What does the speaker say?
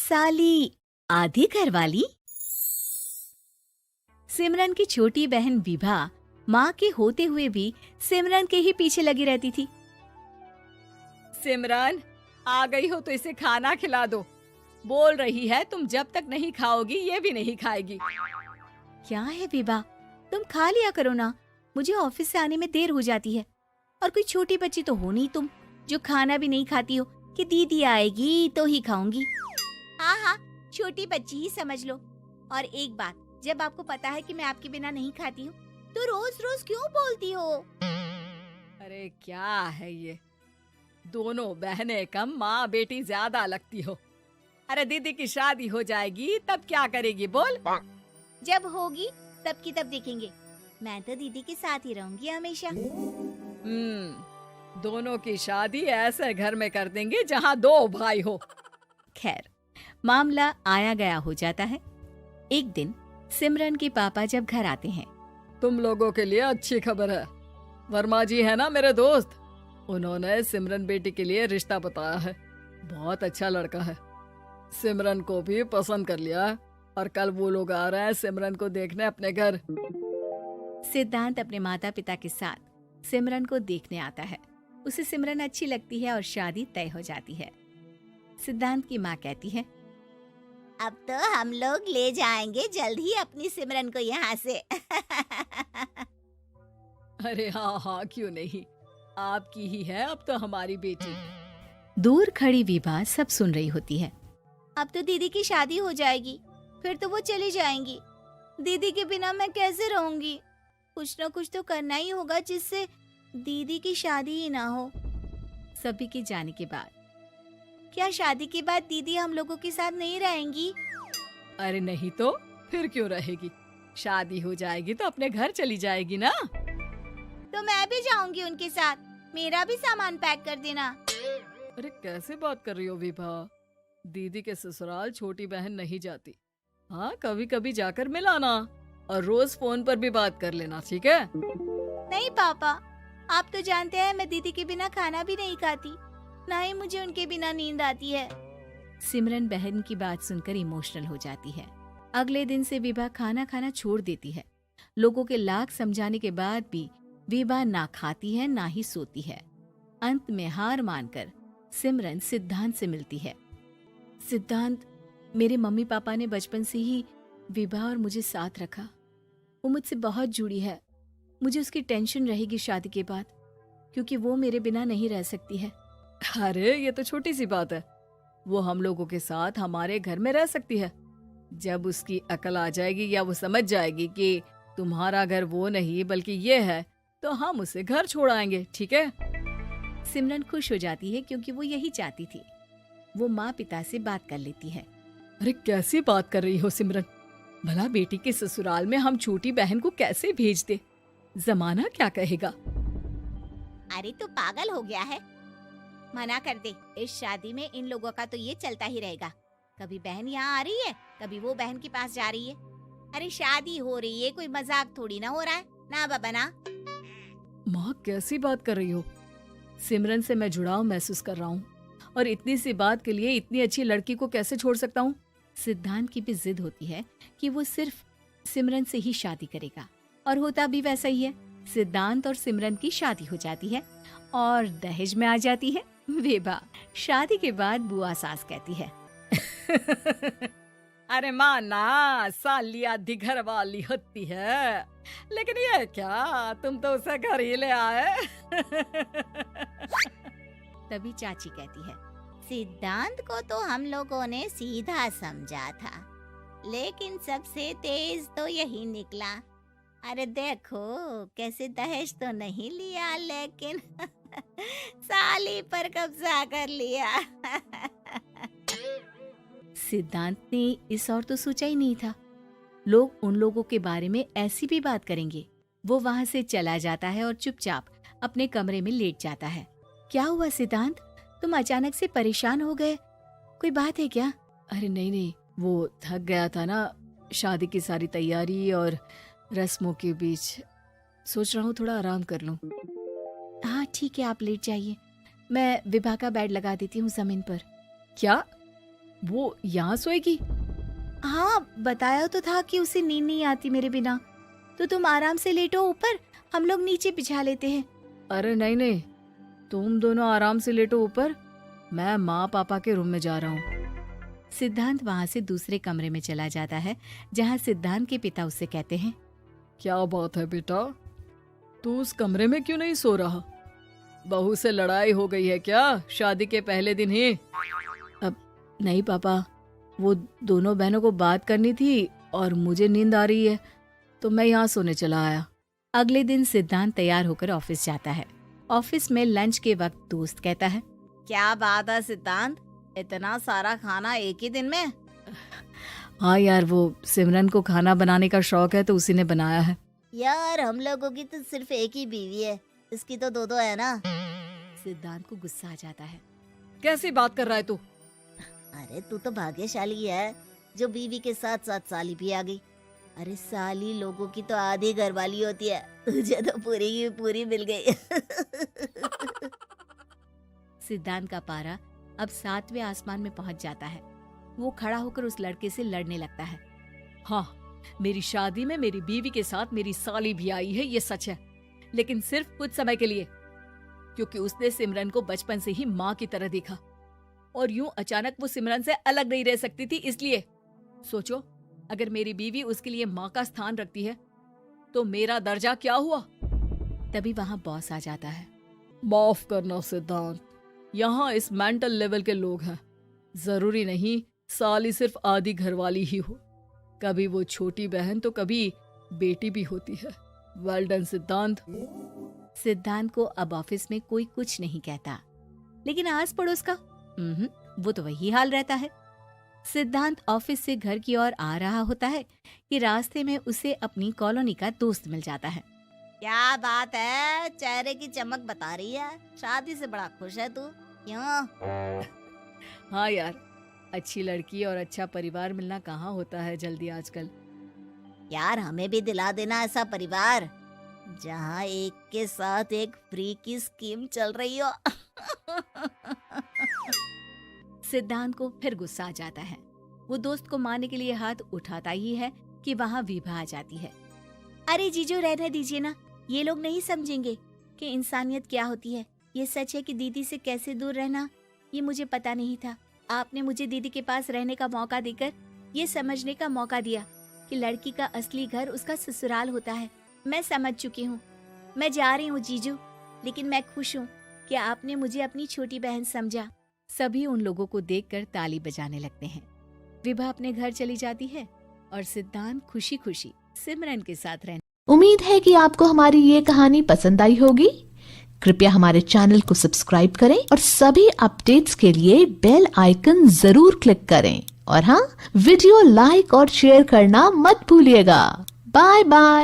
साली आधी घरवाली। सिमरन की छोटी बहन विभा माँ के होते हुए भी सिमरन के ही पीछे लगी रहती थी। सिमरन, आ गई हो तो इसे खाना खिला दो। बोल रही है तुम जब तक नहीं खाओगी ये भी नहीं खाएगी। क्या है विभा, तुम खा लिया करो ना, मुझे ऑफिस से आने में देर हो जाती है। और कोई छोटी बच्ची तो हो नहीं तुम जो खाना भी नहीं खाती हो कि दीदी आएगी तो ही खाऊंगी। हाँ हाँ, छोटी बच्ची ही समझ लो। और एक बात, जब आपको पता है कि मैं आपके बिना नहीं खाती हूँ तो रोज रोज क्यों बोलती हो? अरे क्या है ये, दोनों बहनें कम माँ बेटी ज्यादा लगती हो। अरे दीदी की शादी हो जाएगी तब क्या करेगी बोल? जब होगी तब की तब देखेंगे। मैं तो दीदी के साथ ही रहूंगी हमेशा। दोनों की शादी ऐसे घर में कर देंगे जहाँ दो भाई हो। खैर, मामला आया गया हो जाता है। एक दिन सिमरन के पापा जब घर आते हैं, तुम लोगों के लिए अच्छी खबर है। वर्मा जी है ना मेरे दोस्त, उन्होंने सिमरन बेटी के लिए रिश्ता बताया है। बहुत अच्छा लड़का है, सिमरन को भी पसंद कर लिया है और कल वो लोग आ रहे हैं सिमरन को देखने अपने घर। सिद्धांत अपने माता पिता के साथ सिमरन को देखने आता है। उसे सिमरन अच्छी लगती है और शादी तय हो जाती है। सिद्धांत की माँ कहती है, अब तो हम लोग ले जाएंगे जल्द ही अपनी सिमरन को यहाँ से। अरे हाँ हाँ, क्यों नहीं, आपकी ही है अब तो हमारी बेटी। दूर खड़ी विभा सब सुन रही होती है। अब तो दीदी की शादी हो जाएगी, फिर तो वो चली जाएंगी। दीदी के बिना मैं कैसे रहूंगी? कुछ न कुछ तो करना ही होगा जिससे दीदी की शादी ही ना हो। सभी के जाने के बाद क्या शादी के बाद दीदी हम लोगों के साथ नहीं रहेंगी? अरे नहीं तो फिर क्यों रहेगी, शादी हो जाएगी तो अपने घर चली जाएगी ना। तो मैं भी जाऊंगी उनके साथ, मेरा भी सामान पैक कर देना। अरे कैसे बात कर रही हो विभा, दीदी के ससुराल छोटी बहन नहीं जाती। हाँ, कभी कभी जाकर मिलाना और रोज फोन पर भी बात कर लेना, ठीक है? नहीं पापा, आप तो जानते हैं मैं दीदी के बिना खाना भी नहीं खाती, ना ही मुझे उनके बिना नींद आती है। सिमरन बहन की बात सुनकर इमोशनल हो जाती है। अगले दिन से विभा खाना खाना छोड़ देती है। लोगों के लाख समझाने के बाद भी विभा ना खाती है ना ही सोती है। अंत में हार मानकर सिमरन सिद्धांत से मिलती है। सिद्धांत, मेरे मम्मी पापा ने बचपन से ही विभा और मुझे साथ रखा। वो मुझसे बहुत जुड़ी है। मुझे उसकी टेंशन रहेगी शादी के बाद, क्योंकि वो मेरे बिना नहीं रह सकती है। अरे ये तो छोटी सी बात है, वो हम लोगों के साथ हमारे घर में रह सकती है। जब उसकी अकल आ जाएगी या वो समझ जाएगी कि तुम्हारा घर वो नहीं बल्कि ये है, तो हम उसे घर छोड़ आएंगे, ठीक है? सिमरन खुश हो जाती है क्योंकि वो यही चाहती थी। वो माँ पिता से बात कर लेती है। अरे कैसी बात कर रही हो सिमरन, भला बेटी के ससुराल में हम छोटी बहन को कैसे भेज दे? जमाना क्या कहेगा? अरे तू पागल हो गया है, मना कर दे। इस शादी में इन लोगों का तो ये चलता ही रहेगा। कभी बहन यहाँ आ रही है, कभी वो बहन के पास जा रही है। अरे शादी हो रही है, कोई मजाक थोड़ी ना हो रहा है ना बाबा ना। माँ कैसी बात कर रही हो? सिमरन से मैं जुड़ाव महसूस कर रहा हूँ और इतनी सी बात के लिए इतनी अच्छी लड़की को कैसे छोड़ सकता हूँ? सिद्धांत की भी जिद होती है कि वो सिर्फ सिमरन से ही शादी करेगा, और होता भी वैसा ही है। सिद्धांत और सिमरन की शादी हो जाती है और दहेज में आ जाती है विभा। शादी के बाद बुआ सास कहती है, अरे माँ ना, साली आधी घर वाली होती है, लेकिन ये क्या, तुम तो उसे घर ही ले आए। तभी चाची कहती है, सिद्धांत को तो हम लोगों ने सीधा समझा था, लेकिन सबसे तेज तो यही निकला। अरे देखो कैसे दहेज तो नहीं लिया, लेकिन साली पर कब्जा कर लिया। सिद्धांत ने इस और तो सोचा ही नहीं था, लोग उन लोगों के बारे में ऐसी भी बात करेंगे। वो वहाँ से चला जाता है और चुपचाप अपने कमरे में लेट जाता है। क्या हुआ सिद्धांत, तुम अचानक से परेशान हो गए, कोई बात है क्या? अरे नहीं नहीं, वो थक गया था ना, शादी की सारी तैयारी और रस्मों के बीच, सोच रहा हूँ थोड़ा आराम कर लूं। हाँ ठीक है, आप लेट जाइए, मैं विभा का बेड लगा देती हूँ जमीन पर। क्या? वो यहाँ सोएगी? हाँ, बताया तो था कि उसे नींद नहीं आती मेरे बिना। तो तुम आराम से लेटो ऊपर, हम लोग नीचे बिछा लेते हैं। अरे नहीं नहीं, तुम दोनों आराम से लेटो ऊपर, मैं माँ पापा के रूम में जा रहा हूँ। सिद्धांत वहाँ से दूसरे कमरे में चला जाता है जहाँ सिद्धांत के पिता उससे कहते हैं, क्या बात है बेटा, तू उस कमरे में क्यों नहीं सो रहा? बहू से लड़ाई हो गई है क्या शादी के पहले दिन ही? अब नहीं पापा, वो दोनों बहनों को बात करनी थी और मुझे नींद आ रही है तो मैं यहाँ सोने चला आया। अगले दिन सिद्धांत तैयार होकर ऑफिस जाता है। ऑफिस में लंच के वक्त दोस्त कहता है, क्या बात है सिद्धांत, इतना सारा खाना एक ही दिन में? हाँ यार, वो सिमरन को खाना बनाने का शौक है तो उसी ने बनाया है। यार हम लोगों की तो सिर्फ एक ही बीवी है, इसकी तो दो है ना। सिद्धांत को गुस्सा आ जाता है। कैसी बात कर रहा है तू? अरे तू तो भाग्यशाली है जो बीवी के साथ साथ साली भी आ गई। अरे साली लोगों की तो आधी घरवाली होती है, तुझे तो पूरी की पूरी मिल गई। सिद्धांत का पारा अब 7वें आसमान में पहुंच जाता है। वो खड़ा होकर उस लड़के से लड़ने लगता है। हाँ, मेरी शादी में मेरी बीवी के साथ मेरी साली भी आई है, ये सच है, लेकिन सिर्फ कुछ समय के लिए, क्योंकि उसने सिमरन को बचपन से ही माँ की तरह देखा और यूं अचानक वो सिमरन से अलग नहीं रह सकती थी। इसलिए सोचो, अगर मेरी बीवी उसके लिए माँ का स्थान रखती है तो मेरा दर्जा क्या हुआ? तभी वहाँ बॉस आ जाता है। माफ करना सिद्धांत, यहाँ इस मेंटल लेवल के लोग हैं, जरूरी नहीं साली सिर्फ आधी घरवाली ही हो, कभी वो छोटी बहन तो कभी बेटी भी होती है। वेल डन सिद्धांत। सिद्धांत को अब ऑफिस में कोई कुछ नहीं कहता, लेकिन आस पड़ोस का वो तो वही हाल रहता है। सिद्धांत ऑफिस से घर की ओर आ रहा होता है कि रास्ते में उसे अपनी कॉलोनी का दोस्त मिल जाता है। क्या बात है, चेहरे की चमक बता रही है, शादी से बड़ा खुश है तू, क्यों? हाँ यार, अच्छी लड़की और अच्छा परिवार मिलना कहाँ होता है जल्दी आजकल। यार हमें भी दिला देना ऐसा परिवार जहाँ एक के साथ एक फ्री की स्कीम चल रही हो। सिद्धांत को फिर गुस्सा आ जाता है। वो दोस्त को मारने के लिए हाथ उठाता ही है कि वहाँ विभा आ जाती है। अरे जीजू, रहने दीजिए ना, ये लोग नहीं समझेंगे कि इंसानियत क्या होती है। ये सच है कि दीदी से कैसे दूर रहना ये मुझे पता नहीं था। आपने मुझे दीदी के पास रहने का मौका देकर ये समझने का मौका दिया कि लड़की का असली घर उसका ससुराल होता है। मैं समझ चुकी हूँ, मैं जा रही हूँ जीजू, लेकिन मैं खुश हूँ कि आपने मुझे अपनी छोटी बहन समझा। सभी उन लोगों को देखकर ताली बजाने लगते हैं। विभा अपने घर चली जाती है और सिद्धांत खुशी खुशी सिमरन के साथ रहने। उम्मीद है कि आपको हमारी ये कहानी पसंद आई होगी। कृपया हमारे चैनल को सब्सक्राइब करें और सभी अपडेट्स के लिए बेल आइकन जरूर क्लिक करें। और हाँ, वीडियो लाइक और शेयर करना मत भूलिएगा। Bye bye.